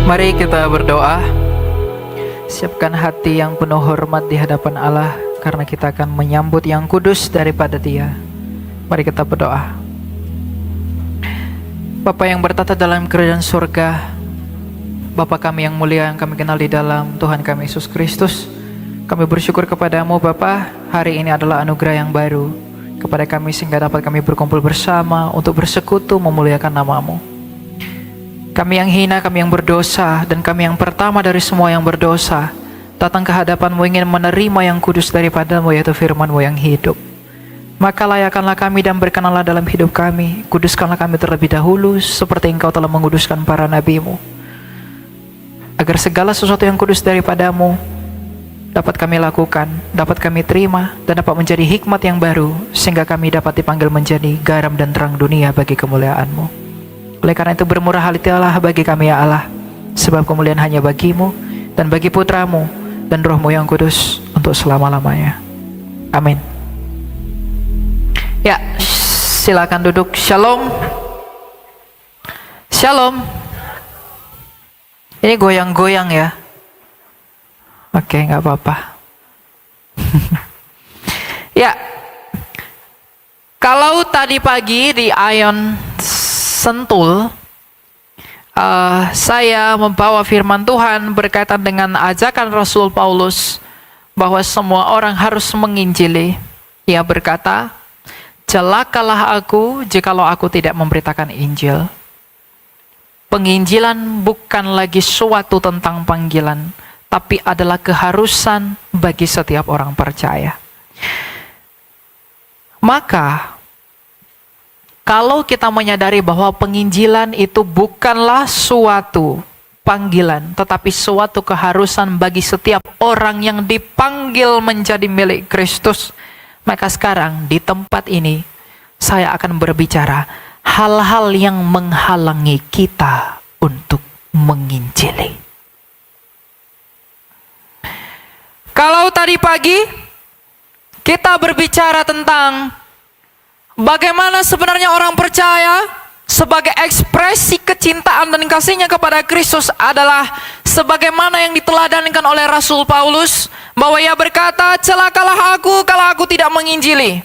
Mari kita berdoa. Siapkan hati yang penuh hormat di hadapan Allah, karena kita akan menyambut yang kudus daripada Dia. Mari kita berdoa. Bapa yang bertata dalam kerajaan surga, Bapa kami yang mulia yang kami kenal di dalam Tuhan kami Yesus Kristus, kami bersyukur kepadamu Bapa, hari ini adalah anugerah yang baru kepada kami sehingga dapat kami berkumpul bersama untuk bersekutu memuliakan nama-Mu. Kami yang hina, kami yang berdosa, dan kami yang pertama dari semua yang berdosa, datang ke hadapan-Mu ingin menerima yang kudus daripada-Mu, yaitu firman-Mu yang hidup. Maka layakanlah kami dan berkenanlah dalam hidup kami. Kuduskanlah kami terlebih dahulu, seperti Engkau telah menguduskan para nabi-Mu, agar segala sesuatu yang kudus daripada-Mu dapat kami lakukan, dapat kami terima, dan dapat menjadi hikmat yang baru, sehingga kami dapat dipanggil menjadi garam dan terang dunia bagi kemuliaan-Mu. Oleh karena itu bermurah hatilah bagi kami ya Allah, sebab kemuliaan hanya bagi-Mu dan bagi Putra-Mu dan Roh-Mu yang kudus untuk selama-lamanya. Amin. Ya, silakan duduk. Shalom. Shalom. Ini goyang-goyang ya. Oke, nggak apa-apa. Ya, kalau tadi pagi di Ion Sentul, saya membawa firman Tuhan berkaitan dengan ajakan Rasul Paulus bahwa semua orang harus menginjili. Ia berkata, celakalah aku jikalau aku tidak memberitakan Injil. Penginjilan bukan lagi suatu tentang panggilan, tapi adalah keharusan bagi setiap orang percaya. Maka kalau kita menyadari bahwa penginjilan itu bukanlah suatu panggilan, tetapi suatu keharusan bagi setiap orang yang dipanggil menjadi milik Kristus, maka sekarang di tempat ini saya akan berbicara hal-hal yang menghalangi kita untuk menginjili. Kalau tadi pagi kita berbicara tentang bagaimana sebenarnya orang percaya sebagai ekspresi kecintaan dan kasihnya kepada Kristus adalah sebagaimana yang diteladankan oleh Rasul Paulus, bahwa ia berkata, celakalah aku kalau aku tidak menginjili.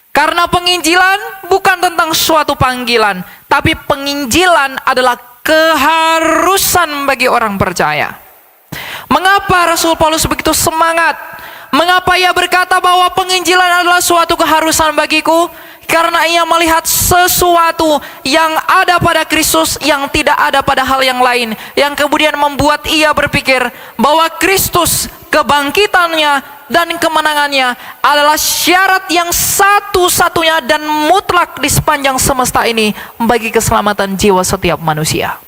Karena penginjilan bukan tentang suatu panggilan, tapi penginjilan adalah keharusan bagi orang percaya. Mengapa Rasul Paulus begitu semangat? Mengapa ia berkata bahwa penginjilan adalah suatu keharusan bagiku? Karena ia melihat sesuatu yang ada pada Kristus yang tidak ada pada hal yang lain, yang kemudian membuat ia berpikir bahwa Kristus, kebangkitannya dan kemenangannya adalah syarat yang satu-satunya dan mutlak di sepanjang semesta ini bagi keselamatan jiwa setiap manusia.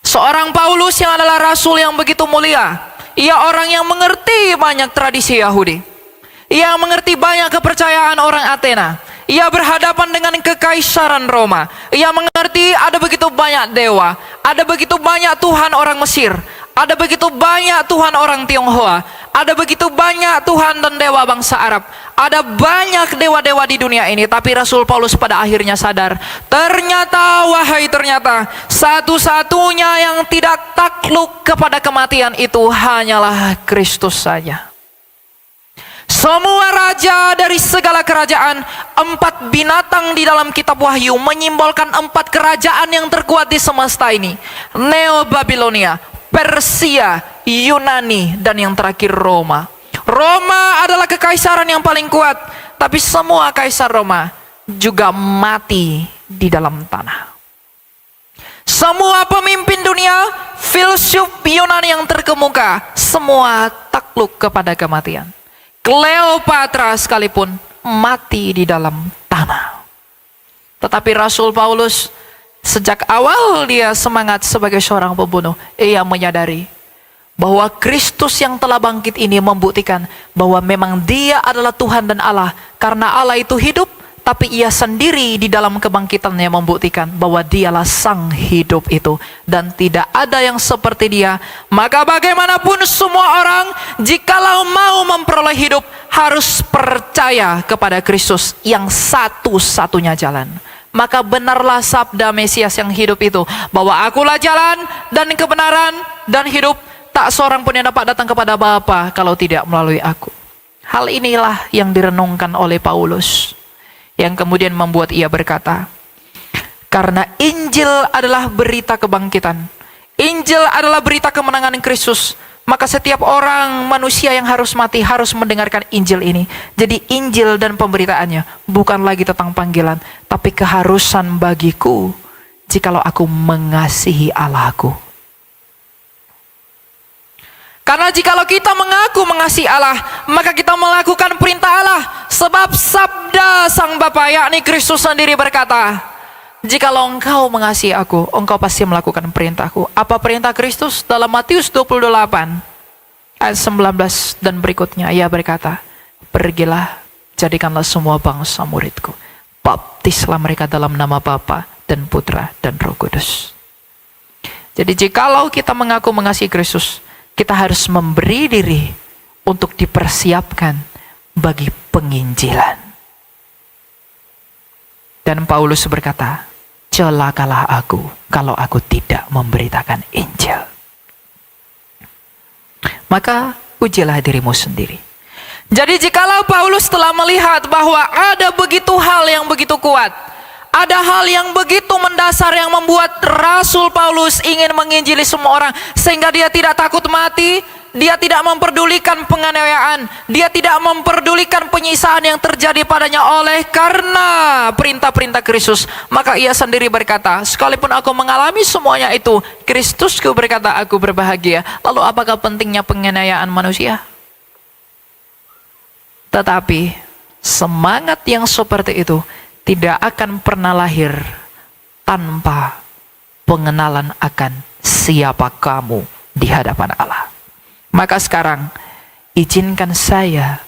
Seorang Paulus yang adalah rasul yang begitu mulia, ia orang yang mengerti banyak tradisi Yahudi. Ia mengerti banyak kepercayaan orang Athena. Ia berhadapan dengan kekaisaran Roma. Ia mengerti ada begitu banyak dewa. Ada begitu banyak Tuhan orang Mesir. Ada begitu banyak Tuhan orang Tionghoa. Ada begitu banyak Tuhan dan dewa bangsa Arab. Ada banyak dewa-dewa di dunia ini. Tapi Rasul Paulus pada akhirnya sadar, ternyata satu-satunya yang tidak takluk kepada kematian itu hanyalah Kristus saja. Semua raja dari segala kerajaan, 4 binatang di dalam kitab Wahyu menyimbolkan 4 kerajaan yang terkuat di semesta ini. Neo-Babilonia, Persia, Yunani, dan yang terakhir Roma. Roma adalah kekaisaran yang paling kuat, tapi semua kaisar Roma juga mati di dalam tanah. Semua pemimpin dunia, filsuf Yunani yang terkemuka, semua takluk kepada kematian. Kleopatra sekalipun mati di dalam tanah. Tetapi Rasul Paulus sejak awal dia semangat sebagai seorang pembunuh, ia menyadari bahwa Kristus yang telah bangkit ini membuktikan bahwa memang dia adalah Tuhan dan Allah. Karena Allah itu hidup, tapi ia sendiri di dalam kebangkitannya membuktikan bahwa dialah sang hidup itu. Dan tidak ada yang seperti dia. Maka bagaimanapun semua orang, jikalau mau memperoleh hidup, harus percaya kepada Kristus yang satu-satunya jalan. maka benarlah sabda Mesias yang hidup itu, bahwa akulah jalan dan kebenaran dan hidup, tak seorang pun yang dapat datang kepada Bapa kalau tidak melalui aku. Hal inilah yang direnungkan oleh Paulus, yang kemudian membuat ia berkata, karena Injil adalah berita kebangkitan, Injil adalah berita kemenangan Kristus, maka setiap orang manusia yang harus mati harus mendengarkan Injil ini. Jadi Injil dan pemberitaannya bukan lagi tentang panggilan, tapi keharusan bagiku jikalau aku mengasihi Allahku. Karena jikalau kita mengaku mengasihi Allah, maka kita melakukan perintah Allah. Sebab sabda Sang Bapa, yakni Kristus sendiri berkata, jikalau engkau mengasihi aku, engkau pasti melakukan perintahku. Apa perintah Kristus? Dalam Matius 28 ayat 19 dan berikutnya, ia berkata, pergilah, jadikanlah semua bangsa muridku, baptislah mereka dalam nama Bapa dan Putra dan Roh Kudus. Jadi jikalau kita mengaku mengasihi Kristus, kita harus memberi diri untuk dipersiapkan bagi penginjilan. Dan Paulus berkata, celakalah aku kalau aku tidak memberitakan Injil. Maka ujilah dirimu sendiri. Jadi jikalau Paulus telah melihat bahwa ada begitu hal yang begitu kuat, ada hal yang begitu mendasar yang membuat Rasul Paulus ingin menginjili semua orang, sehingga dia tidak takut mati, dia tidak memperdulikan penganiayaan, dia tidak memperdulikan penyiksaan yang terjadi padanya oleh karena perintah-perintah Kristus. Maka ia sendiri berkata, sekalipun aku mengalami semuanya itu, Kristusku berkata aku berbahagia. Lalu apakah pentingnya penganiayaan manusia? Tetapi semangat yang seperti itu tidak akan pernah lahir tanpa pengenalan akan siapa kamu di hadapan Allah. Maka sekarang izinkan saya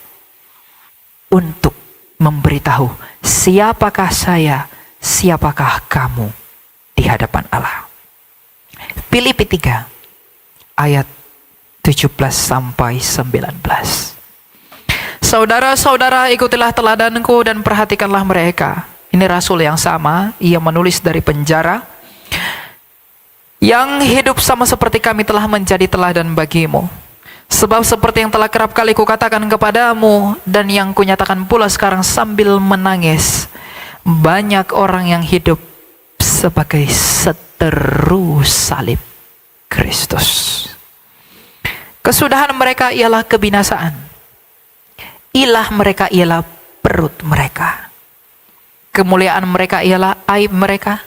untuk memberitahu siapakah saya, siapakah kamu di hadapan Allah. Filipi 3 ayat 17 sampai 19. Saudara-saudara, ikutilah teladanku dan perhatikanlah mereka. Ini rasul yang sama, ia menulis dari penjara. Yang hidup sama seperti kami telah menjadi teladan bagimu. Sebab seperti yang telah kerap kali kukatakan kepadamu, dan yang kunyatakan pula sekarang sambil menangis, banyak orang yang hidup sebagai seteru salib Kristus. Kesudahan mereka ialah kebinasaan. Ilah mereka ialah perut mereka. Kemuliaan mereka ialah aib mereka.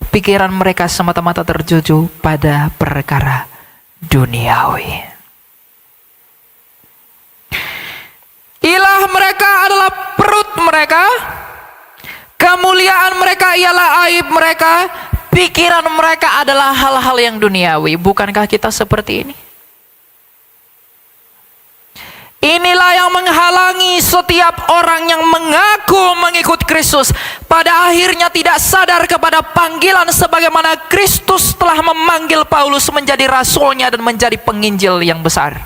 Pikiran mereka semata-mata tertuju pada perkara duniawi. Ilah mereka adalah perut mereka. Kemuliaan mereka ialah aib mereka. Pikiran mereka adalah hal-hal yang duniawi. Bukankah kita seperti ini? Inilah yang menghalangi setiap orang yang mengaku mengikut Kristus, pada akhirnya tidak sadar kepada panggilan sebagaimana Kristus telah memanggil Paulus menjadi rasulnya dan menjadi penginjil yang besar.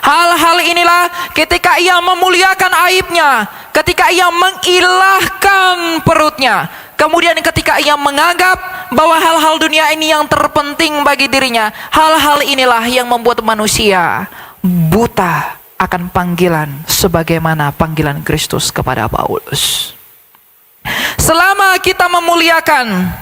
Hal-hal inilah ketika ia memuliakan aibnya, ketika ia mengilahkan perutnya, kemudian ketika ia menganggap bahwa hal-hal dunia ini yang terpenting bagi dirinya, hal-hal inilah yang membuat manusia buta akan panggilan sebagaimana panggilan Kristus kepada Paulus. Selama kita memuliakan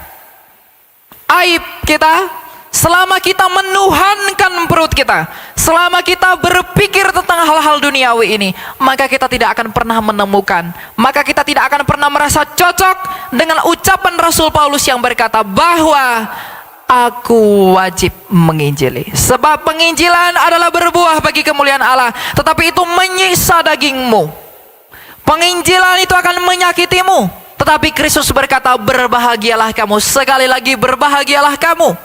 aib kita, selama kita menuhankan perut kita, selama kita berpikir tentang hal-hal duniawi ini, maka kita tidak akan pernah menemukan, maka kita tidak akan pernah merasa cocok dengan ucapan Rasul Paulus yang berkata bahwa aku wajib menginjili. Sebab penginjilan adalah berbuah bagi kemuliaan Allah, tetapi itu menyiksa dagingmu. Penginjilan itu akan menyakitimu, tetapi Kristus berkata, berbahagialah kamu. Sekali lagi, berbahagialah kamu.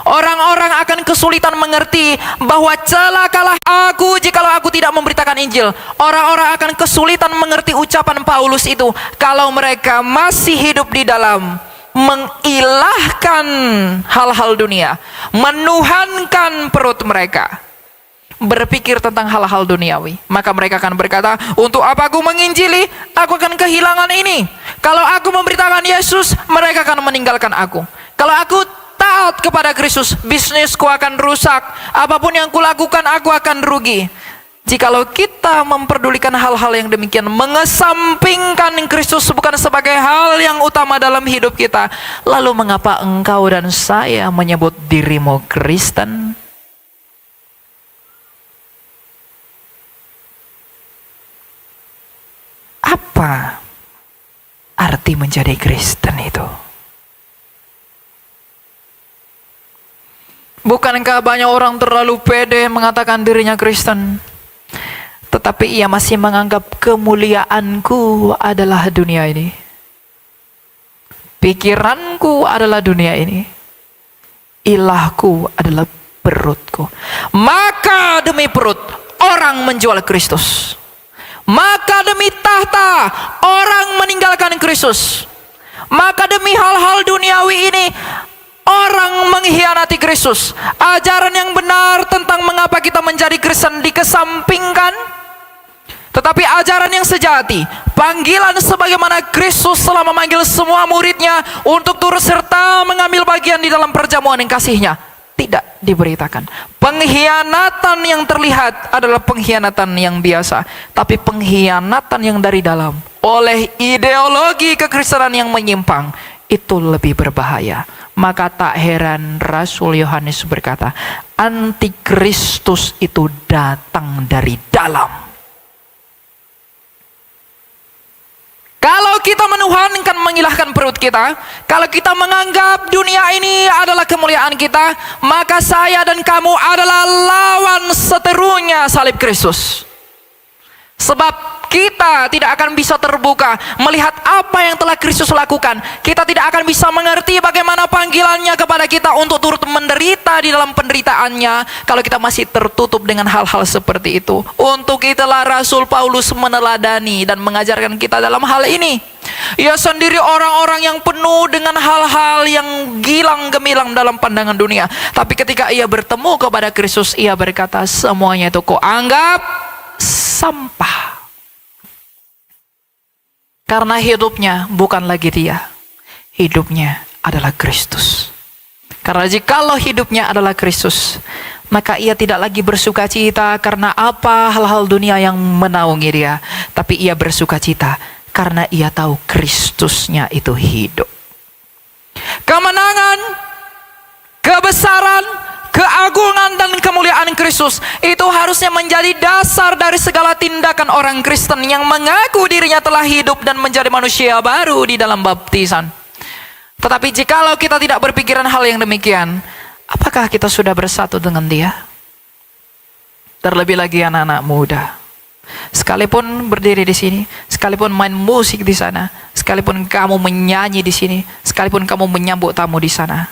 Orang-orang akan kesulitan mengerti bahwa celakalah aku jikalau aku tidak memberitakan Injil. Orang-orang akan kesulitan mengerti ucapan Paulus itu kalau mereka masih hidup di dalam mengilahkan hal-hal dunia, menuhankan perut mereka. berpikir tentang hal-hal duniawi. Maka mereka akan berkata, untuk apa aku menginjili? Aku akan kehilangan ini. Kalau aku memberitakan Yesus, mereka akan meninggalkan aku. Kalau aku taat kepada Kristus, bisnisku akan rusak. Apapun yang kulakukan, aku akan rugi. Jikalau kita memperdulikan hal-hal yang demikian, mengesampingkan Kristus bukan sebagai hal yang utama dalam hidup kita, lalu mengapa engkau dan saya menyebut dirimu Kristen? Apa arti menjadi Kristen itu? Bukankah banyak orang terlalu pede mengatakan dirinya Kristen, tetapi ia masih menganggap kemuliaanku adalah dunia ini, pikiranku adalah dunia ini, ilahku adalah perutku. Maka demi perut orang menjual Kristus, maka demi tahta orang meninggalkan Kristus, maka demi hal-hal duniawi ini orang mengkhianati Kristus. Ajaran yang benar tentang mengapa kita menjadi Kristen dikesampingkan. Tetapi ajaran yang sejati, panggilan sebagaimana Kristus telah memanggil semua muridnya untuk turut serta mengambil bagian di dalam perjamuan yang kasih-Nya, tidak diberitakan. Pengkhianatan yang terlihat adalah pengkhianatan yang biasa, tapi pengkhianatan yang dari dalam oleh ideologi kekristenan yang menyimpang itu lebih berbahaya. Maka tak heran Rasul Yohanes berkata, antikristus itu datang dari dalam. Kalau kita menuhankan, mengilahkan perut kita, kalau kita menganggap dunia ini adalah kemuliaan kita, maka saya dan kamu adalah lawan seterunya salib Kristus. Sebab kita tidak akan bisa terbuka melihat apa yang telah Kristus lakukan. Kita tidak akan bisa mengerti bagaimana panggilannya kepada kita untuk turut menderita di dalam penderitaannya kalau kita masih tertutup dengan hal-hal seperti itu. Untuk itulah Rasul Paulus meneladani dan mengajarkan kita dalam hal ini. Ia sendiri orang-orang yang penuh dengan hal-hal yang gilang gemilang dalam pandangan dunia. Tapi ketika ia bertemu kepada Kristus, ia berkata, semuanya itu kau anggap sampah. Karena hidupnya bukan lagi dia, hidupnya adalah Kristus. Karena jikalau hidupnya adalah Kristus, maka ia tidak lagi bersuka cita karena apa hal-hal dunia yang menaungi dia, tapi ia bersuka cita karena ia tahu Kristusnya itu hidup. Kemenangan, kebesaran, keagungan dan kemuliaan Kristus itu harusnya menjadi dasar dari segala tindakan orang Kristen yang mengaku dirinya telah hidup dan menjadi manusia baru di dalam baptisan. Tetapi jikalau kita tidak berpikiran hal yang demikian, apakah kita sudah bersatu dengan Dia? Terlebih lagi anak-anak muda, sekalipun berdiri di sini, sekalipun main musik di sana, sekalipun kamu menyanyi di sini, sekalipun kamu menyambut tamu di sana,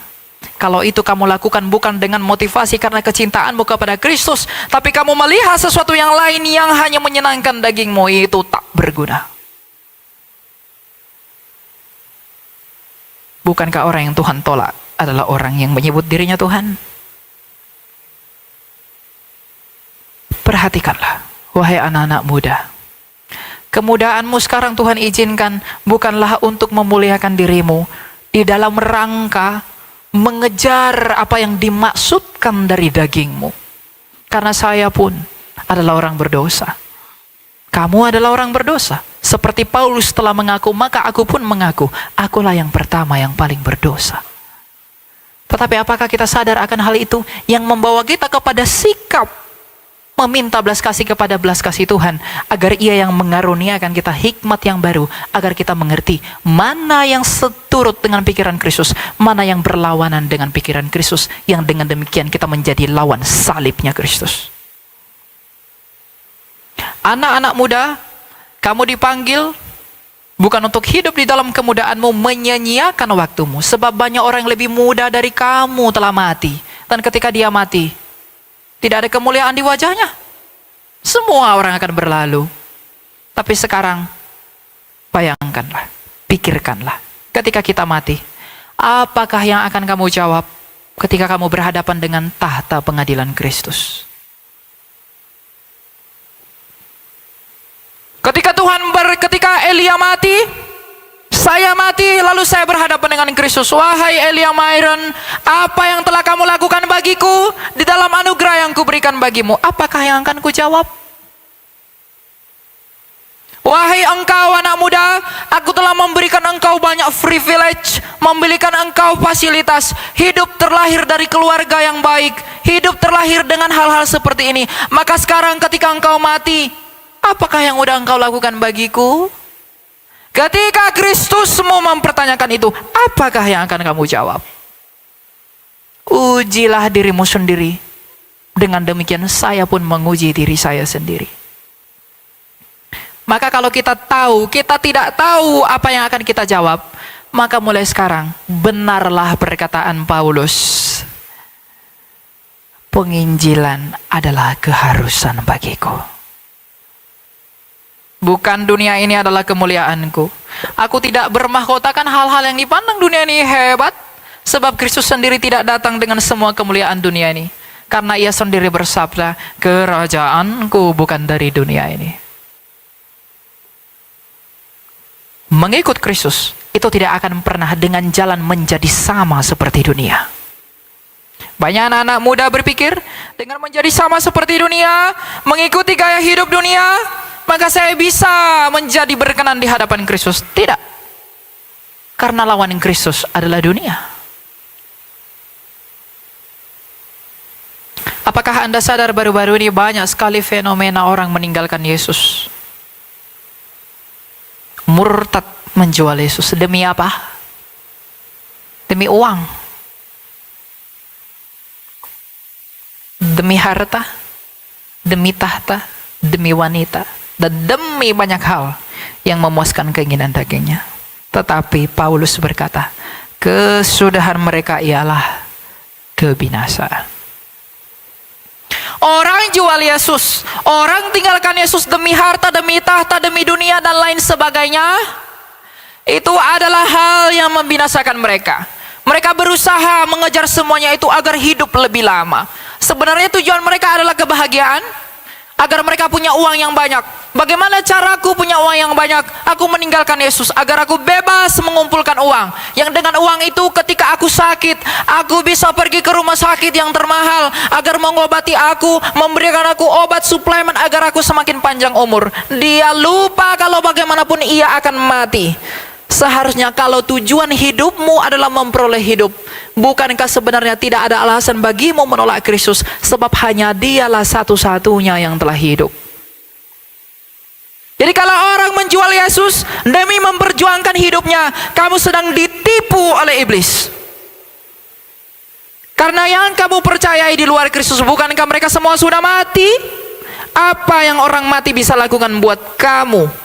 kalau itu kamu lakukan bukan dengan motivasi karena kecintaanmu kepada Kristus, tapi kamu melihat sesuatu yang lain yang hanya menyenangkan dagingmu, itu tak berguna. Bukankah orang yang Tuhan tolak adalah orang yang menyebut dirinya Tuhan? Perhatikanlah, wahai anak-anak muda. Kemudaanmu sekarang Tuhan izinkan bukanlah untuk memuliakan dirimu di dalam rangka mengejar apa yang dimaksudkan dari dagingmu. Karena saya pun adalah orang berdosa. Kamu adalah orang berdosa. Seperti Paulus telah mengaku, maka aku pun mengaku, akulah yang pertama yang paling berdosa. Tetapi apakah kita sadar akan hal itu yang membawa kita kepada sikap meminta belas kasih kepada belas kasih Tuhan, agar Ia yang mengaruniakan kita hikmat yang baru, agar kita mengerti mana yang seturut dengan pikiran Kristus, mana yang berlawanan dengan pikiran Kristus, yang dengan demikian kita menjadi lawan salibnya Kristus. Anak-anak muda, kamu dipanggil bukan untuk hidup di dalam kemudaanmu, menyanyiakan waktumu, sebab banyak orang yang lebih muda dari kamu telah mati, dan ketika dia mati, tidak ada kemuliaan di wajahnya. Semua orang akan berlalu. Tapi sekarang, bayangkanlah, pikirkanlah, ketika kita mati, apakah yang akan kamu jawab ketika kamu berhadapan dengan tahta pengadilan Kristus? Ketika Elia mati, saya mati, lalu saya berhadapan dengan Kristus. Wahai Elia Myron, apa yang telah kamu lakukan bagiku di dalam anugerah yang kuberikan bagimu? Apakah yang akan kujawab? Wahai engkau anak muda, aku telah memberikan engkau banyak privilege, memberikan engkau fasilitas, hidup terlahir dari keluarga yang baik, hidup terlahir dengan hal-hal seperti ini. Maka sekarang ketika engkau mati, apakah yang udah engkau lakukan bagiku? Ketika Kristus mau mempertanyakan itu, apakah yang akan kamu jawab? Ujilah dirimu sendiri. Dengan demikian saya pun menguji diri saya sendiri. Maka kalau kita tidak tahu apa yang akan kita jawab, maka mulai sekarang benarlah perkataan Paulus. Penginjilan adalah keharusan bagiku. Bukan dunia ini adalah kemuliaanku. Aku tidak bermahkotakan hal-hal yang dipandang dunia ini hebat, sebab Kristus sendiri tidak datang dengan semua kemuliaan dunia ini. Karena ia sendiri bersabda, kerajaanku bukan dari dunia ini. Mengikut Kristus itu tidak akan pernah dengan jalan menjadi sama seperti dunia. Banyak anak-anak muda berpikir dengan menjadi sama seperti dunia, mengikuti gaya hidup dunia, maka saya bisa menjadi berkenan di hadapan Kristus. Tidak. Karena lawan Kristus adalah dunia. Apakah Anda sadar baru-baru ini banyak sekali fenomena orang meninggalkan Yesus? Murtad menjual Yesus. Demi apa? Demi uang. Demi harta. Demi tahta. Demi wanita. Dan demi banyak hal yang memuaskan keinginan dagingnya. Tetapi Paulus berkata, kesudahan mereka ialah kebinasaan. Orang jual Yesus, orang tinggalkan Yesus demi harta, demi tahta, demi dunia dan lain sebagainya. Itu adalah hal yang membinasakan mereka. Mereka berusaha mengejar semuanya itu agar hidup lebih lama. Sebenarnya tujuan mereka adalah kebahagiaan, agar mereka punya uang yang banyak. Bagaimana caraku punya uang yang banyak? Aku meninggalkan Yesus agar aku bebas mengumpulkan uang. Yang dengan uang itu ketika aku sakit, aku bisa pergi ke rumah sakit yang termahal agar mengobati aku, memberikan aku obat suplemen agar aku semakin panjang umur. Dia lupa kalau bagaimanapun ia akan mati. Seharusnya kalau tujuan hidupmu adalah memperoleh hidup, bukankah sebenarnya tidak ada alasan bagimu menolak Kristus, sebab hanya dialah satu-satunya yang telah hidup. Jadi kalau orang menjual Yesus demi memperjuangkan hidupnya, kamu sedang ditipu oleh iblis. Karena yang kamu percayai di luar Kristus, bukankah mereka semua sudah mati? Apa yang orang mati bisa lakukan buat kamu?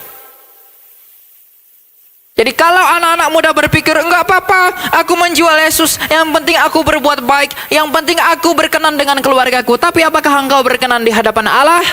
Jadi kalau anak-anak muda berpikir, enggak apa-apa, aku menjual Yesus, yang penting aku berbuat baik, yang penting aku berkenan dengan keluargaku. Tapi apakah engkau berkenan di hadapan Allah?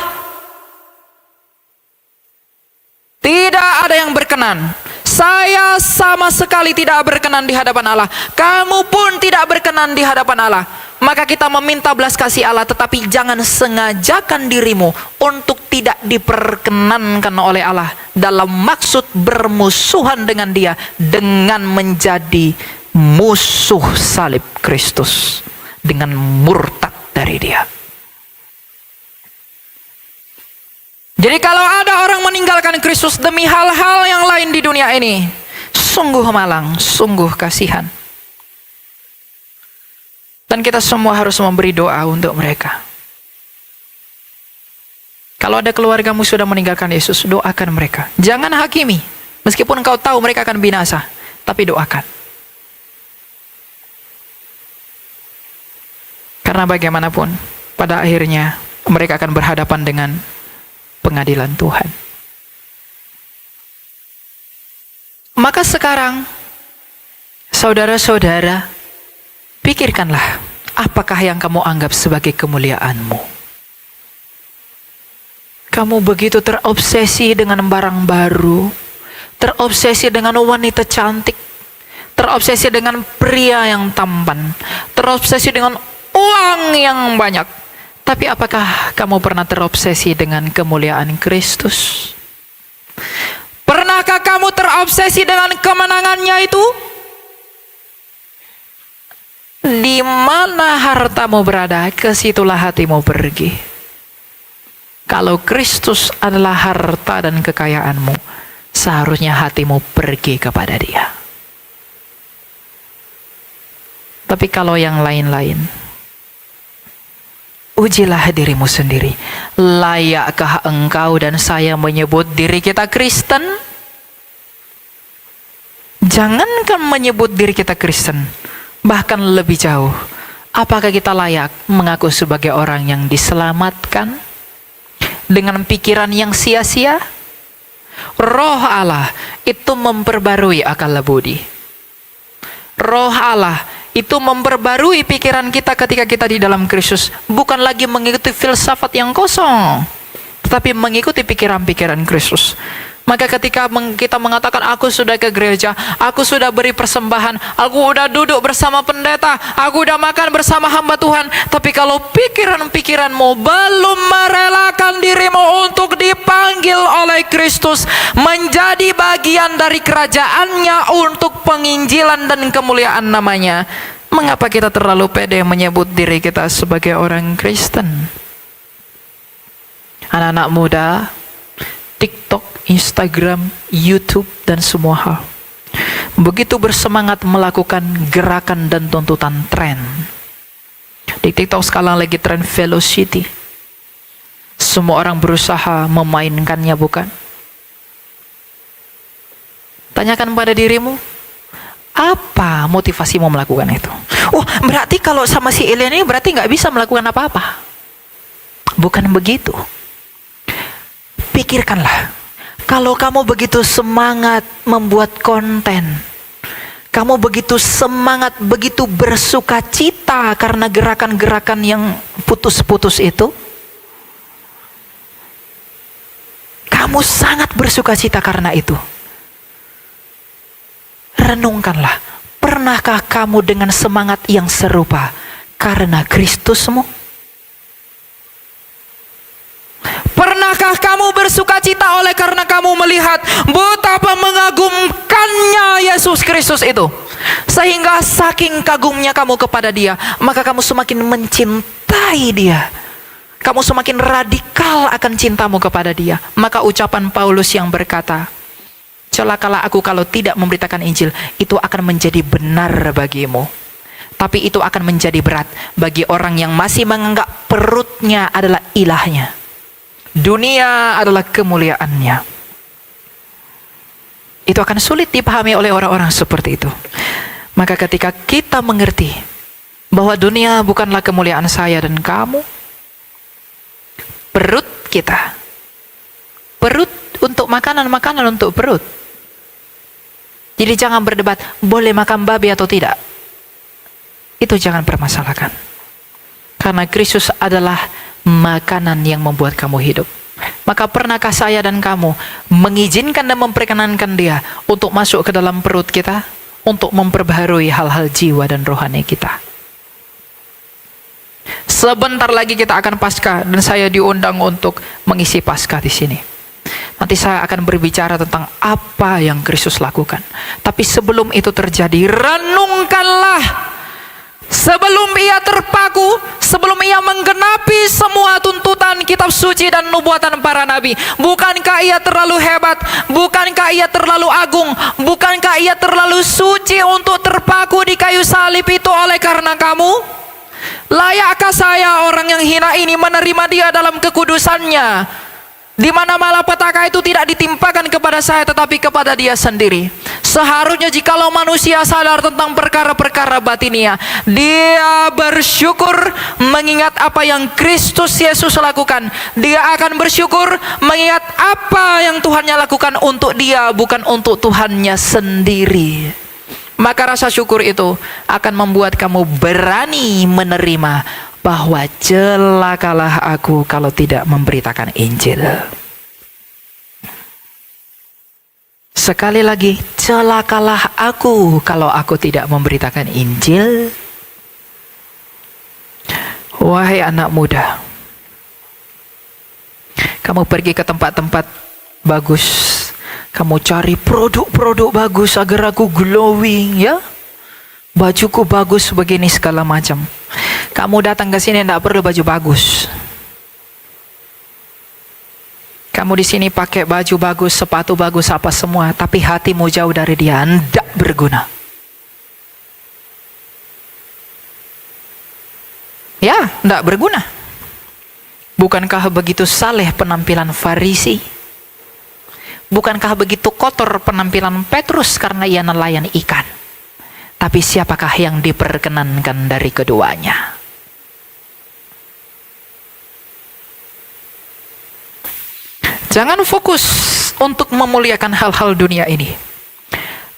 Tidak ada yang berkenan. Saya sama sekali tidak berkenan di hadapan Allah. Kamu pun tidak berkenan di hadapan Allah. Maka kita meminta belas kasih Allah, tetapi jangan sengajakan dirimu untuk tidak diperkenankan oleh Allah dalam maksud bermusuhan dengan Dia dengan menjadi musuh salib Kristus, dengan murtad dari Dia. Jadi kalau ada orang meninggalkan Kristus demi hal-hal yang lain di dunia ini, sungguh malang, sungguh kasihan. Dan kita semua harus memberi doa untuk mereka. Kalau ada keluargamu sudah meninggalkan Yesus, doakan mereka. Jangan hakimi, meskipun engkau tahu mereka akan binasa, tapi doakan. Karena bagaimanapun, pada akhirnya mereka akan berhadapan dengan pengadilan Tuhan. Maka sekarang, saudara-saudara, pikirkanlah, apakah yang kamu anggap sebagai kemuliaanmu? Kamu begitu terobsesi dengan barang baru, terobsesi dengan wanita cantik, terobsesi dengan pria yang tampan, terobsesi dengan uang yang banyak. Tapi apakah kamu pernah terobsesi dengan kemuliaan Kristus? Pernahkah kamu terobsesi dengan kemenangannya itu? Di mana hartamu berada, ke situlah hatimu pergi. Kalau Kristus adalah harta dan kekayaanmu, seharusnya hatimu pergi kepada Dia. Tapi kalau yang lain-lain, ujilah dirimu sendiri. Layakkah engkau dan saya menyebut diri kita Kristen? Jangankan menyebut diri kita Kristen, bahkan lebih jauh, apakah kita layak mengaku sebagai orang yang diselamatkan dengan pikiran yang sia-sia? Roh Allah itu memperbarui akal budi. Roh Allah itu memperbarui pikiran kita ketika kita di dalam Kristus, bukan lagi mengikuti filsafat yang kosong, tetapi mengikuti pikiran-pikiran Kristus. Maka ketika kita mengatakan, aku sudah ke gereja, aku sudah beri persembahan, aku sudah duduk bersama pendeta, aku sudah makan bersama hamba Tuhan, tapi kalau pikiran-pikiranmu belum merelakan dirimu untuk dipanggil oleh Kristus menjadi bagian dari kerajaannya untuk penginjilan dan kemuliaan namanya, mengapa kita terlalu pede menyebut diri kita sebagai orang Kristen? Anak-anak muda, TikTok, Instagram, YouTube, dan semua hal begitu bersemangat melakukan gerakan dan tuntutan tren. Di TikTok sekarang lagi tren velocity. Semua orang berusaha memainkannya, bukan? Tanyakan pada dirimu, apa motivasimu melakukan itu? Oh, berarti kalau sama si Elian ini berarti nggak bisa melakukan apa-apa. Bukan begitu. Pikirkanlah, kalau kamu begitu semangat membuat konten, kamu begitu semangat, begitu bersuka cita karena gerakan-gerakan yang putus-putus itu, kamu sangat bersuka cita karena itu. Renungkanlah, pernahkah kamu dengan semangat yang serupa karena Kristusmu? Pernahkah kamu bersuka cita oleh karena kamu melihat betapa mengagumkannya Yesus Kristus itu, sehingga saking kagumnya kamu kepada Dia, maka kamu semakin mencintai Dia, kamu semakin radikal akan cintamu kepada Dia. Maka ucapan Paulus yang berkata, celakalah aku kalau tidak memberitakan Injil, itu akan menjadi benar bagimu, tapi itu akan menjadi berat bagi orang yang masih menganggap perutnya adalah ilahnya, dunia adalah kemuliaannya. Itu akan sulit dipahami oleh orang-orang seperti itu. Maka ketika kita mengerti bahwa dunia bukanlah kemuliaan saya dan kamu, perut kita, perut untuk makanan, makanan untuk perut. Jadi jangan berdebat boleh makan babi atau tidak. Itu jangan permasalahkan, karena Kristus adalah makanan yang membuat kamu hidup. Maka pernahkah saya dan kamu mengizinkan dan memperkenankan Dia untuk masuk ke dalam perut kita, untuk memperbaharui hal-hal jiwa dan rohani kita? Sebentar lagi kita akan Paskah dan saya diundang untuk mengisi Paskah di sini. Nanti saya akan berbicara tentang apa yang Kristus lakukan. Tapi sebelum itu terjadi, renungkanlah. Sebelum Ia terpaku, sebelum Ia menggenapi semua tuntutan kitab suci dan nubuatan para nabi, bukankah Ia terlalu hebat? Bukankah Ia terlalu agung? Bukankah Ia terlalu suci untuk terpaku di kayu salib itu oleh karena kamu? Layakkah saya orang yang hina ini menerima Dia dalam kekudusannya, di mana malapetaka itu tidak ditimpakan kepada saya tetapi kepada Dia sendiri? Seharusnya jikalau manusia sadar tentang perkara-perkara batinia, dia bersyukur mengingat apa yang Kristus Yesus lakukan. Dia akan bersyukur mengingat apa yang Tuhannya lakukan untuk dia, bukan untuk Tuhannya sendiri. Maka rasa syukur itu akan membuat kamu berani menerima bahwa celakalah aku kalau tidak memberitakan Injil. Sekali lagi, celakalah aku kalau aku tidak memberitakan Injil. Wahai anak muda, kamu pergi ke tempat-tempat bagus, Kamu cari produk-produk bagus agar aku glowing, ya. Bajuku bagus begini segala macam. Kamu datang ke sini tidak perlu baju bagus. Kamu di sini pakai baju bagus, sepatu bagus, apa semua, tapi hatimu jauh dari Dia, tidak berguna. Ya, tidak berguna. Bukankah begitu saleh penampilan Farisi? Bukankah begitu kotor penampilan Petrus karena ia nelayan ikan? Tapi siapakah yang diperkenankan dari keduanya? Jangan fokus untuk memuliakan hal-hal dunia ini.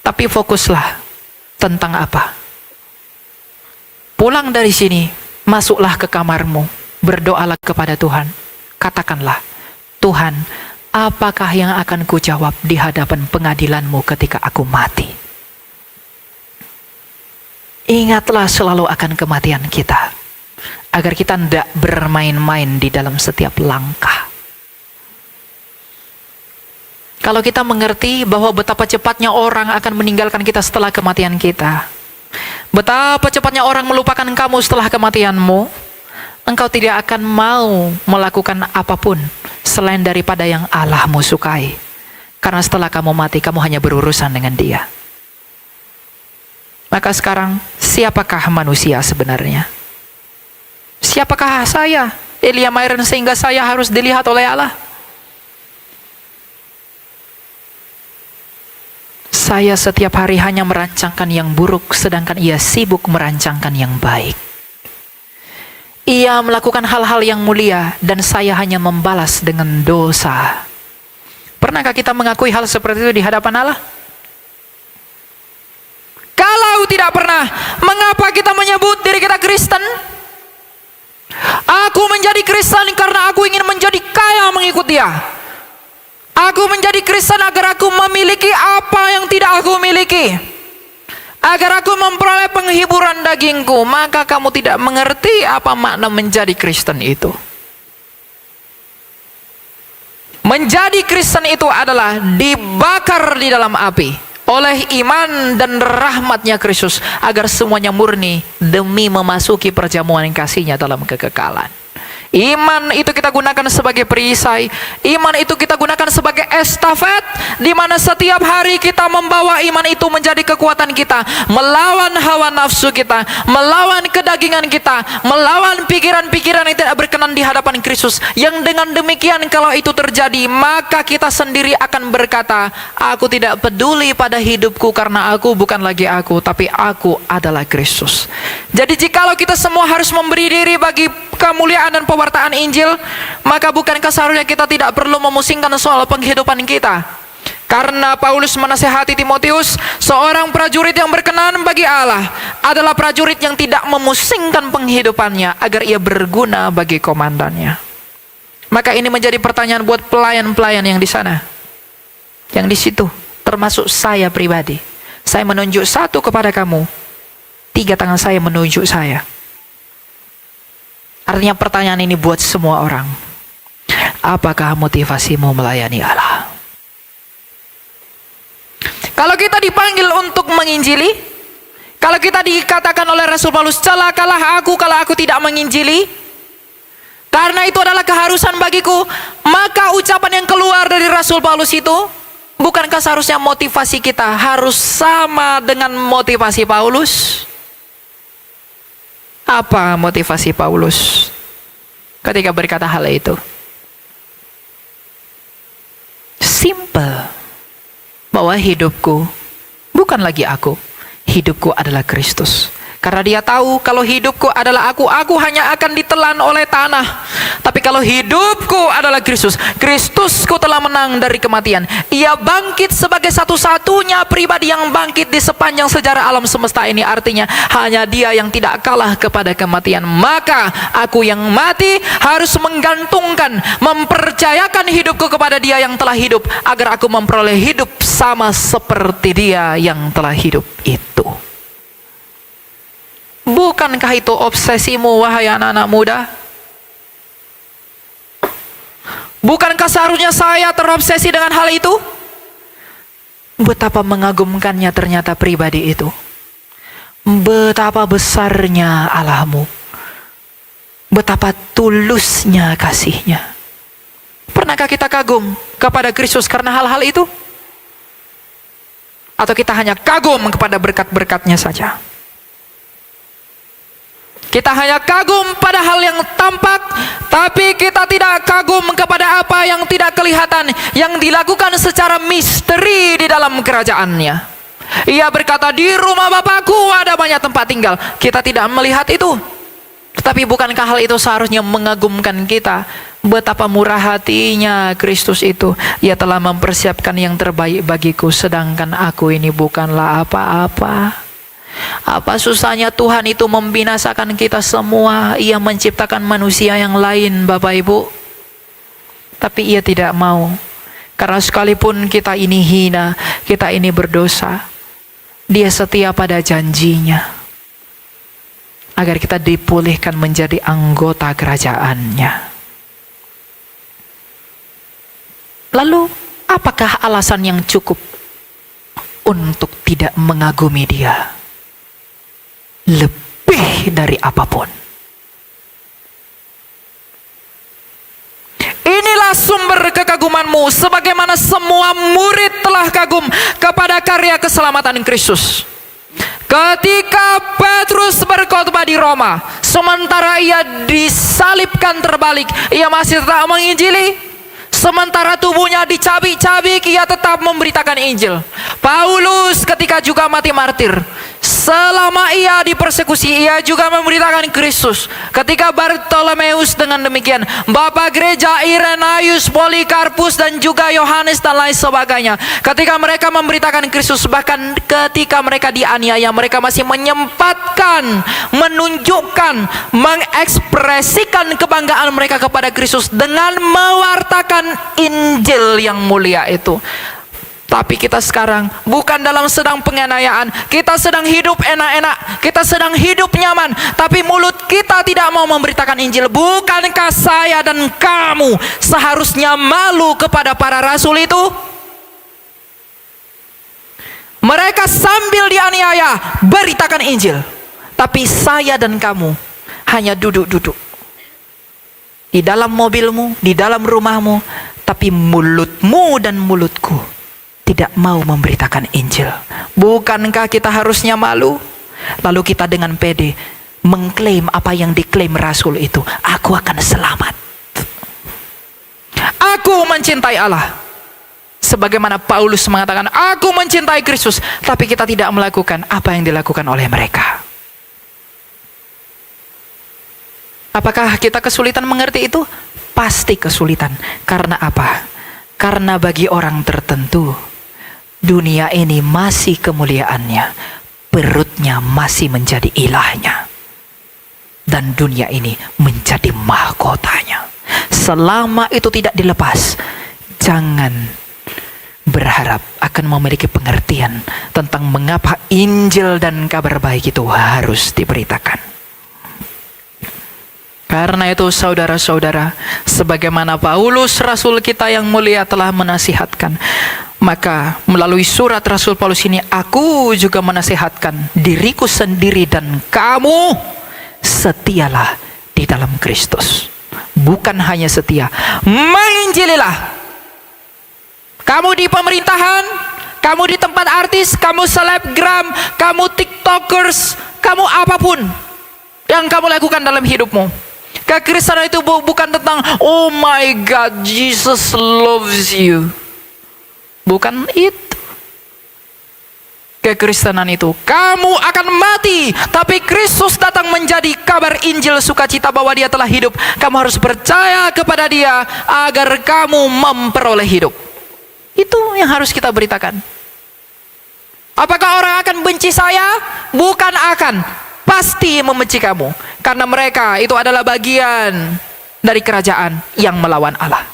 Tapi fokuslah tentang apa? Pulang dari sini, masuklah ke kamarmu, berdoalah kepada Tuhan. Katakanlah, Tuhan, apakah yang akan kujawab di hadapan pengadilan-Mu ketika aku mati? Ingatlah selalu akan kematian kita, agar kita tidak bermain-main di dalam setiap langkah. Kalau kita mengerti bahwa betapa cepatnya orang akan meninggalkan kita setelah kematian kita, betapa cepatnya orang melupakan kamu setelah kematianmu, engkau tidak akan mau melakukan apapun selain daripada yang Allahmu sukai. Karena setelah kamu mati, kamu hanya berurusan dengan Dia. Maka sekarang, siapakah manusia sebenarnya? Siapakah saya, Elia Myron, sehingga saya harus dilihat oleh Allah? Saya setiap hari hanya merancangkan yang buruk, sedangkan Ia sibuk merancangkan yang baik. Ia melakukan hal-hal yang mulia, dan saya hanya membalas dengan dosa. Pernahkah kita mengakui hal seperti itu di hadapan Allah? Kalau tidak pernah, mengapa kita menyebut diri kita Kristen? Aku menjadi Kristen karena aku ingin menjadi kaya mengikut Dia. Aku menjadi Kristen agar aku memiliki apa yang tidak aku miliki, agar aku memperoleh penghiburan dagingku. Maka kamu tidak mengerti apa makna menjadi Kristen itu. Menjadi Kristen itu adalah dibakar di dalam api oleh iman dan rahmatnya Kristus, agar semuanya murni demi memasuki perjamuan kasih-Nya dalam kekekalan. Iman itu kita gunakan sebagai perisai. Iman itu kita gunakan sebagai estafet, di mana setiap hari kita membawa iman itu menjadi kekuatan kita, melawan hawa nafsu kita, melawan kedagingan kita, melawan pikiran-pikiran yang tidak berkenan di hadapan Kristus. Yang dengan demikian kalau itu terjadi, maka kita sendiri akan berkata, aku tidak peduli pada hidupku karena aku bukan lagi aku, tapi aku adalah Kristus. Jadi jikalau kita semua harus memberi diri bagi kemuliaan dan pewartaan Injil, maka bukankah seharusnya kita tidak perlu memusingkan soal penghidupan kita? Karena Paulus menasihati Timotius, seorang prajurit yang berkenan bagi Allah adalah prajurit yang tidak memusingkan penghidupannya agar ia berguna bagi komandannya. Maka ini menjadi pertanyaan buat pelayan-pelayan yang di sana, yang di situ, termasuk saya pribadi. Saya menunjuk satu kepada kamu, 3 tangan saya menunjuk saya. Artinya pertanyaan ini buat semua orang. Apakah motivasimu melayani Allah? Kalau kita dipanggil untuk menginjili, kalau kita dikatakan oleh Rasul Paulus, celakalah aku kalau aku tidak menginjili, karena itu adalah keharusan bagiku, maka ucapan yang keluar dari Rasul Paulus itu, bukankah seharusnya motivasi kita harus sama dengan motivasi Paulus? Apa motivasi Paulus ketika berkata hal itu? Simple, bahwa hidupku bukan lagi aku, hidupku adalah Kristus. Karena dia tahu kalau hidupku adalah aku hanya akan ditelan oleh tanah. Tapi kalau hidupku adalah Kristus, Kristusku telah menang dari kematian. Ia bangkit sebagai satu-satunya pribadi yang bangkit di sepanjang sejarah alam semesta ini. Artinya hanya Dia yang tidak kalah kepada kematian. Maka aku yang mati harus menggantungkan, mempercayakan hidupku kepada Dia yang telah hidup, agar aku memperoleh hidup sama seperti Dia yang telah hidup itu. Bukankah itu obsesimu, wahai anak-anak muda? Bukankah seharusnya saya terobsesi dengan hal itu? Betapa mengagumkannya ternyata pribadi itu. Betapa besarnya Allahmu. Betapa tulusnya kasihnya. Pernahkah kita kagum kepada Kristus karena hal-hal itu? Atau kita hanya kagum kepada berkat-berkatnya saja? Kita hanya kagum pada hal yang tampak, tapi kita tidak kagum kepada apa yang tidak kelihatan, yang dilakukan secara misteri di dalam kerajaannya. Ia berkata, di rumah Bapakku ada banyak tempat tinggal. Kita tidak melihat itu. Tetapi bukankah hal itu seharusnya mengagumkan kita? Betapa murah hatinya Kristus itu. Ia telah mempersiapkan yang terbaik bagiku, sedangkan aku ini bukanlah apa-apa. Apa susahnya Tuhan itu membinasakan kita semua? Ia menciptakan manusia yang lain, Bapak Ibu. Tapi ia tidak mau. Karena sekalipun kita ini hina, kita ini berdosa, Dia setia pada janjinya, agar kita dipulihkan menjadi anggota kerajaannya. Lalu, apakah alasan yang cukup untuk tidak mengagumi Dia? Lebih dari apapun. Inilah sumber kekagumanmu, sebagaimana semua murid telah kagum kepada karya keselamatan Kristus. Ketika Petrus berkhotbah di Roma, sementara ia disalibkan terbalik, ia masih tetap menginjili. Sementara tubuhnya dicabik-cabik, ia tetap memberitakan Injil. Paulus ketika juga mati martir, selama ia dipersekusi, ia juga memberitakan Kristus. Ketika Bartolomeus dengan demikian, Bapak Gereja Irenaeus, Polikarpus, dan juga Yohanes dan lain sebagainya, ketika mereka memberitakan Kristus, bahkan ketika mereka dianiaya, mereka masih menyempatkan, menunjukkan, mengekspresikan kebanggaan mereka kepada Kristus dengan mewartakan Injil yang mulia itu. Tapi kita sekarang bukan dalam sedang penganiayaan, kita sedang hidup enak-enak, kita sedang hidup nyaman, tapi mulut kita tidak mau memberitakan Injil. Bukankah saya dan kamu seharusnya malu kepada para rasul itu? Mereka sambil dianiaya beritakan Injil, tapi saya dan kamu hanya duduk-duduk di dalam mobilmu, di dalam rumahmu, tapi mulutmu dan mulutku tidak mau memberitakan Injil. Bukankah kita harusnya malu? Lalu kita dengan pede mengklaim apa yang diklaim Rasul itu. Aku akan selamat. Aku mencintai Allah. Sebagaimana Paulus mengatakan, aku mencintai Kristus. Tapi kita tidak melakukan apa yang dilakukan oleh mereka. Apakah kita kesulitan mengerti itu? Pasti kesulitan. Karena apa? Karena bagi orang tertentu, dunia ini masih kemuliaannya, perutnya masih menjadi ilahnya, dan dunia ini menjadi mahkotanya. Selama itu tidak dilepas, jangan berharap akan memiliki pengertian tentang mengapa Injil dan kabar baik itu harus diberitakan. Karena itu saudara-saudara, sebagaimana Paulus Rasul kita yang mulia telah menasihatkan, maka melalui surat Rasul Paulus ini, aku juga menasihatkan diriku sendiri dan kamu, setialah di dalam Kristus. Bukan hanya setia, menginjililah. Kamu di pemerintahan, kamu di tempat artis, kamu selebgram, kamu tiktokers, kamu apapun yang kamu lakukan dalam hidupmu. Kekristenan itu bukan tentang, oh my God, Jesus loves you. Bukan itu. Kekristenan itu, kamu akan mati, tapi Kristus datang menjadi kabar Injil sukacita bahwa Dia telah hidup. Kamu harus percaya kepada Dia agar kamu memperoleh hidup. Itu yang harus kita beritakan. Apakah orang akan benci saya? Bukan akan, pasti membenci kamu. Karena mereka itu adalah bagian dari kerajaan yang melawan Allah.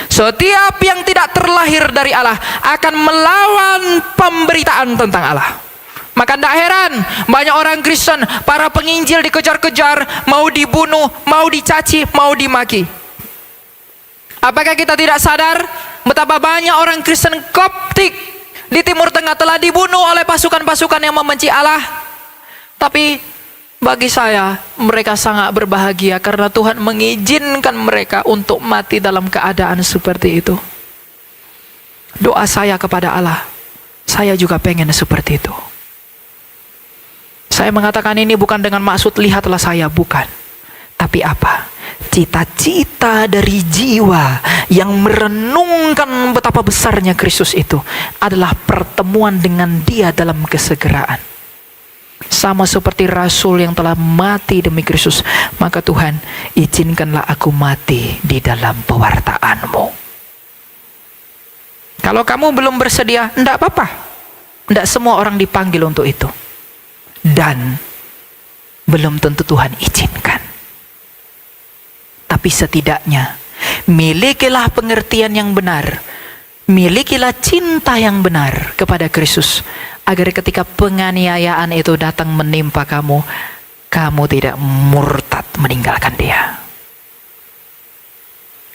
Setiap yang tidak terlahir dari Allah akan melawan pemberitaan tentang Allah. Maka tidak heran banyak orang Kristen, para penginjil dikejar-kejar, mau dibunuh, mau dicaci, mau dimaki. Apakah kita tidak sadar betapa banyak orang Kristen Koptik di Timur Tengah telah dibunuh oleh pasukan-pasukan yang membenci Allah. Tapi bagi saya, mereka sangat berbahagia karena Tuhan mengizinkan mereka untuk mati dalam keadaan seperti itu. Doa saya kepada Allah, saya juga pengen seperti itu. Saya mengatakan ini bukan dengan maksud lihatlah saya, bukan. Tapi apa? Cita-cita dari jiwa yang merenungkan betapa besarnya Kristus itu adalah pertemuan dengan Dia dalam kesegeraan. Sama seperti Rasul yang telah mati demi Kristus, maka Tuhan, izinkanlah aku mati di dalam pewartaan-Mu. Kalau kamu belum bersedia, enggak apa-apa. Enggak semua orang dipanggil untuk itu. Dan belum tentu Tuhan izinkan. Tapi setidaknya milikilah pengertian yang benar, milikilah cinta yang benar kepada Kristus, agar ketika penganiayaan itu datang menimpa kamu, kamu tidak murtad meninggalkan Dia.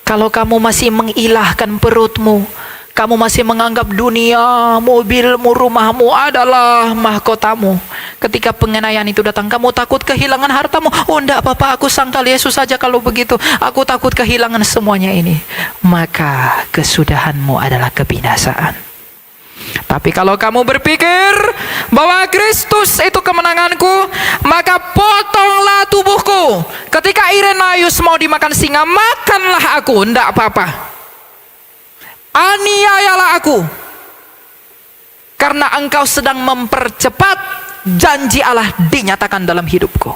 Kalau kamu masih mengilahkan perutmu, kamu masih menganggap dunia, mobilmu, rumahmu adalah mahkotamu. Ketika penganiayaan itu datang, kamu takut kehilangan hartamu. Oh, enggak apa-apa, aku sangkal Yesus saja kalau begitu. Aku takut kehilangan semuanya ini. Maka kesudahanmu adalah kebinasaan. Tapi kalau kamu berpikir bahwa Kristus itu kemenanganku, maka potonglah tubuhku. Ketika Irenaeus mau dimakan singa, makanlah aku, enggak apa-apa. Aniayalah aku, karena engkau sedang mempercepat janji Allah dinyatakan dalam hidupku.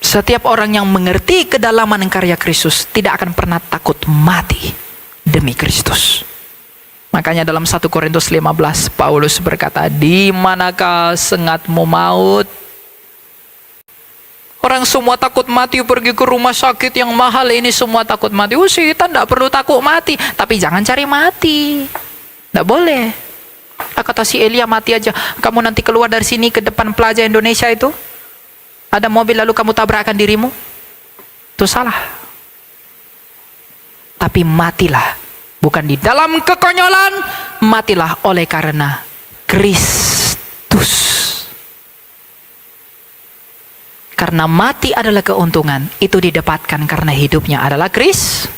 Setiap orang yang mengerti kedalaman karya Kristus tidak akan pernah takut mati demi Kristus. Makanya dalam 1 Korintus 15 Paulus berkata, di manakah sengatmu maut? Orang semua takut mati, pergi ke rumah sakit yang mahal ini semua takut mati. Kita tidak perlu takut mati, tapi jangan cari mati. Tidak boleh. Kata si Elia, mati aja. Kamu nanti keluar dari sini ke depan Plaza Indonesia itu, ada mobil lalu kamu tabrakan dirimu. Itu salah. Tapi matilah, bukan di dalam kekonyolan, matilah oleh karena Kristus. Karena mati adalah keuntungan, itu didapatkan karena hidupnya adalah Kristus.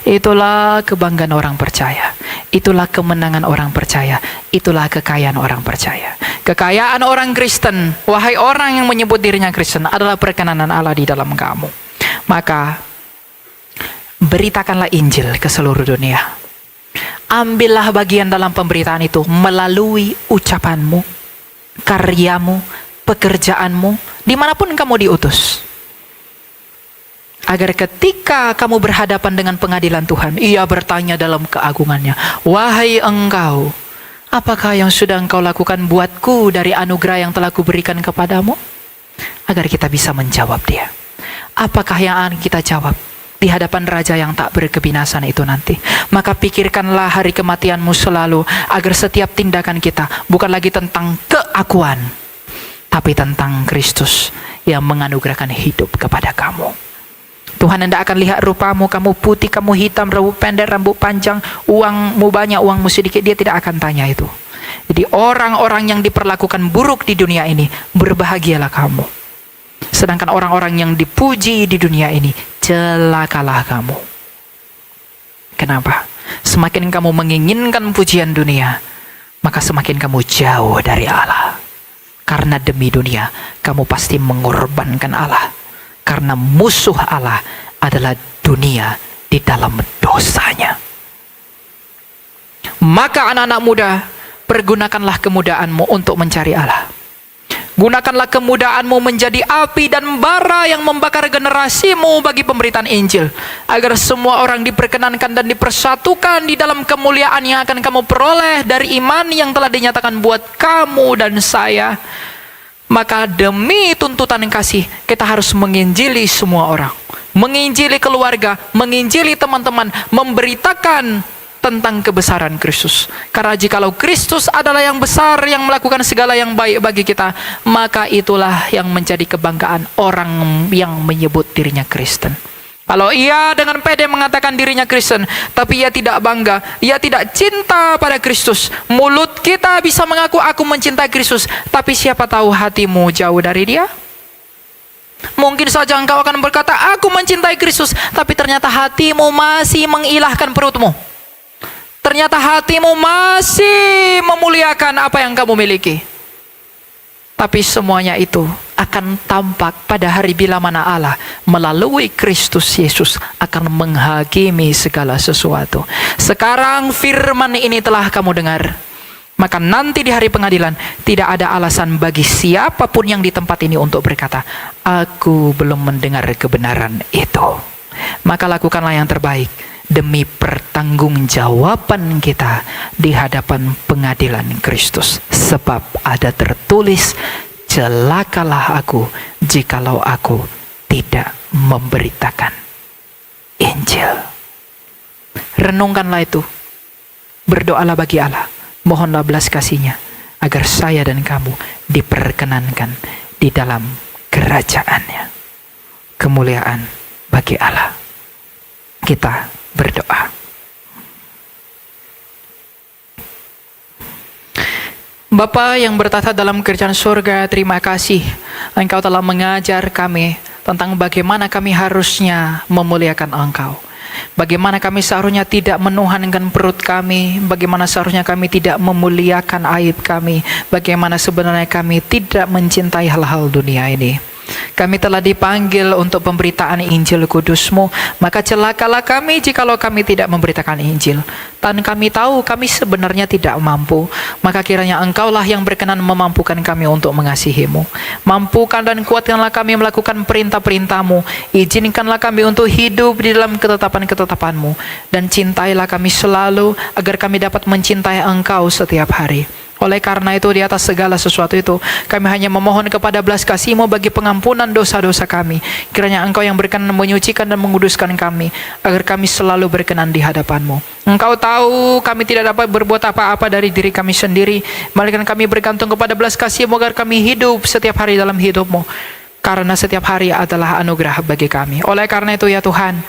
Itulah kebanggaan orang percaya. Itulah kemenangan orang percaya. Itulah kekayaan orang percaya. Kekayaan orang Kristen, wahai orang yang menyebut dirinya Kristen, adalah perkenanan Allah di dalam kamu. Maka beritakanlah Injil ke seluruh dunia. Ambillah bagian dalam pemberitaan itu melalui ucapanmu, karyamu, pekerjaanmu, dimanapun kamu diutus. Agar ketika kamu berhadapan dengan pengadilan Tuhan, Ia bertanya dalam keagungannya, wahai engkau, apakah yang sudah engkau lakukan buatku dari anugerah yang telah kuberikan kepadamu? Agar kita bisa menjawab Dia. Apakah yang akan kita jawab di hadapan Raja yang tak berkebinasan itu nanti? Maka pikirkanlah hari kematianmu selalu, agar setiap tindakan kita bukan lagi tentang keakuan, tapi tentang Kristus yang menganugerahkan hidup kepada kamu. Tuhan tidak akan lihat rupamu, kamu putih, kamu hitam, rambut pendek, rambut panjang, uangmu banyak, uangmu sedikit. Dia tidak akan tanya itu. Jadi orang-orang yang diperlakukan buruk di dunia ini, berbahagialah kamu. Sedangkan orang-orang yang dipuji di dunia ini, celakalah kamu. Kenapa? Semakin kamu menginginkan pujian dunia, maka semakin kamu jauh dari Allah. Karena demi dunia, kamu pasti mengorbankan Allah. Karena musuh Allah adalah dunia di dalam dosanya. Maka anak-anak muda, pergunakanlah kemudaanmu untuk mencari Allah. Gunakanlah kemudaanmu menjadi api dan bara yang membakar generasimu bagi pemberitaan Injil. Agar semua orang diperkenankan dan dipersatukan di dalam kemuliaan yang akan kamu peroleh dari iman yang telah dinyatakan buat kamu dan saya. Maka demi tuntutan kasih, kita harus menginjili semua orang. Menginjili keluarga, menginjili teman-teman, memberitakan tentang kebesaran Kristus. Karena jikalau Kristus adalah yang besar, yang melakukan segala yang baik bagi kita, maka itulah yang menjadi kebanggaan orang yang menyebut dirinya Kristen. Kalau ia dengan pede mengatakan dirinya Kristen, tapi ia tidak bangga, ia tidak cinta pada Kristus. Mulut kita bisa mengaku aku mencintai Kristus, tapi siapa tahu hatimu jauh dari Dia? Mungkin saja engkau akan berkata, aku mencintai Kristus, tapi ternyata hatimu masih mengilahkan perutmu. Ternyata hatimu masih memuliakan apa yang kamu miliki. Tapi semuanya itu akan tampak pada hari bila mana Allah melalui Kristus Yesus akan menghakimi segala sesuatu. Sekarang firman ini telah kamu dengar. Maka nanti di hari pengadilan tidak ada alasan bagi siapapun yang di tempat ini untuk berkata, aku belum mendengar kebenaran itu. Maka lakukanlah yang terbaik demi pertanggungjawaban kita di hadapan pengadilan Kristus. Sebab ada tertulis, celakalah aku jikalau aku tidak memberitakan Injil. Renungkanlah itu. Berdoalah bagi Allah. Mohonlah belas kasih-Nya agar saya dan kamu diperkenankan di dalam kerajaan-Nya. Kemuliaan bagi Allah. Kita berdoa. Bapa yang bertata dalam kerajaan surga, terima kasih Engkau telah mengajar kami tentang bagaimana kami harusnya memuliakan Engkau. Bagaimana kami seharusnya tidak menuhankan perut kami, bagaimana seharusnya kami tidak memuliakan aib kami, bagaimana sebenarnya kami tidak mencintai hal-hal dunia ini. Kami telah dipanggil untuk pemberitaan Injil Kudus-Mu, maka celakalah kami jikalau kami tidak memberitakan Injil. Dan kami tahu kami sebenarnya tidak mampu, maka kiranya Engkaulah yang berkenan memampukan kami untuk mengasihi-Mu. Mampukan dan kuatkanlah kami melakukan perintah-perintah-Mu. Izinkanlah kami untuk hidup di dalam ketetapan-ketetapan-Mu. Dan cintailah kami selalu agar kami dapat mencintai Engkau setiap hari. Oleh karena itu di atas segala sesuatu itu kami hanya memohon kepada belas kasih-Mu bagi pengampunan dosa-dosa kami. Kiranya Engkau yang berkenan menyucikan dan menguduskan kami agar kami selalu berkenan di hadapan-Mu. Engkau tahu kami tidak dapat berbuat apa-apa dari diri kami sendiri, melainkan kami bergantung kepada belas kasih-Mu agar kami hidup setiap hari dalam hidup-Mu. Karena setiap hari adalah anugerah bagi kami. Oleh karena itu ya Tuhan,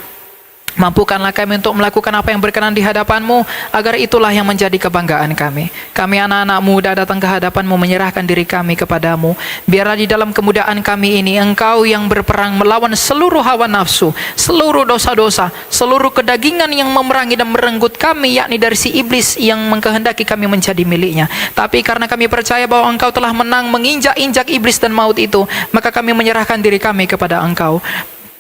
mampukanlah kami untuk melakukan apa yang berkenan di hadapan-Mu, agar itulah yang menjadi kebanggaan kami. Kami anak-anak muda datang ke hadapan-Mu, menyerahkan diri kami kepadamu. Biarlah di dalam kemudaan kami ini Engkau yang berperang melawan seluruh hawa nafsu, seluruh dosa-dosa, seluruh kedagingan yang memerangi dan merenggut kami, yakni dari si iblis yang mengkehendaki kami menjadi miliknya. Tapi karena kami percaya bahwa Engkau telah menang menginjak-injak iblis dan maut itu, maka kami menyerahkan diri kami kepada Engkau.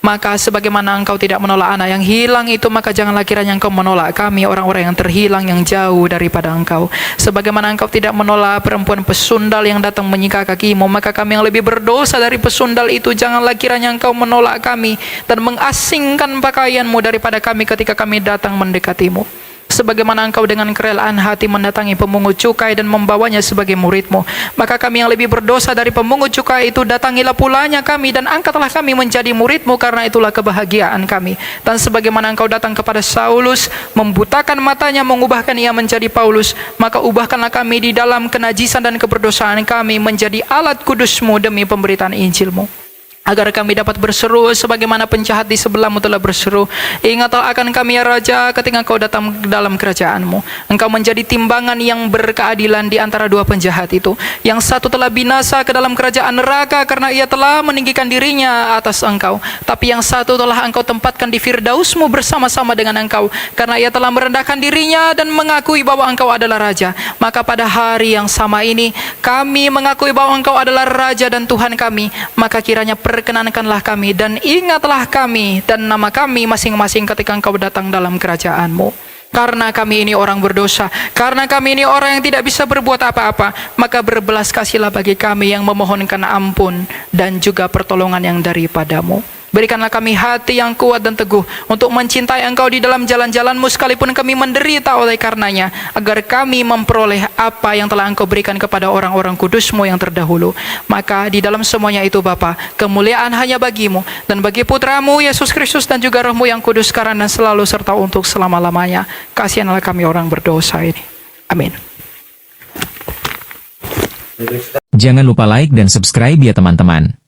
Maka sebagaimana Engkau tidak menolak anak yang hilang itu, maka janganlah kiranya Engkau menolak kami, orang-orang yang terhilang, yang jauh daripada Engkau. Sebagaimana Engkau tidak menolak perempuan pesundal yang datang menyiksa kaki-Mu, maka kami yang lebih berdosa dari pesundal itu, janganlah kiranya Engkau menolak kami dan mengasingkan pakaian-Mu daripada kami ketika kami datang mendekati-Mu. Sebagaimana Engkau dengan kerelaan hati mendatangi pemungut cukai dan membawanya sebagai murid-Mu, maka kami yang lebih berdosa dari pemungut cukai itu, datangilah pulanya kami dan angkatlah kami menjadi murid-Mu, karena itulah kebahagiaan kami. Dan sebagaimana Engkau datang kepada Saulus, membutakan matanya, mengubahkan ia menjadi Paulus, maka ubahkanlah kami di dalam kenajisan dan keberdosaan kami menjadi alat kudus-Mu demi pemberitaan Injil-Mu, agar kami dapat berseru sebagaimana penjahat di sebelah-Mu telah berseru. Ingatlah akan kami ya Raja, ketika Engkau datang ke dalam kerajaan-Mu. Engkau menjadi timbangan yang berkeadilan di antara dua penjahat itu. Yang satu telah binasa ke dalam kerajaan neraka karena ia telah meninggikan dirinya atas Engkau, tapi yang satu telah Engkau tempatkan di Firdaus-Mu bersama-sama dengan Engkau, karena ia telah merendahkan dirinya dan mengakui bahwa Engkau adalah Raja. Maka pada hari yang sama ini kami mengakui bahwa Engkau adalah Raja dan Tuhan kami. Maka kiranya perkenankanlah kami dan ingatlah kami dan nama kami masing-masing ketika Engkau datang dalam kerajaan-Mu. Karena kami ini orang berdosa, karena kami ini orang yang tidak bisa berbuat apa-apa, maka berbelas kasihlah bagi kami yang memohonkan ampun dan juga pertolongan yang daripada-Mu. Berikanlah kami hati yang kuat dan teguh untuk mencintai Engkau di dalam jalan-jalan-Mu, sekalipun kami menderita oleh karenanya, agar kami memperoleh apa yang telah Engkau berikan kepada orang-orang kudus-Mu yang terdahulu. Maka di dalam semuanya itu Bapa, kemuliaan hanya bagi-Mu dan bagi Putra-Mu Yesus Kristus, dan juga Roh-Mu yang kudus sekarang dan selalu serta untuk selama-lamanya. Kasihanlah kami orang berdosa ini. Amin. Jangan lupa like dan subscribe ya teman-teman.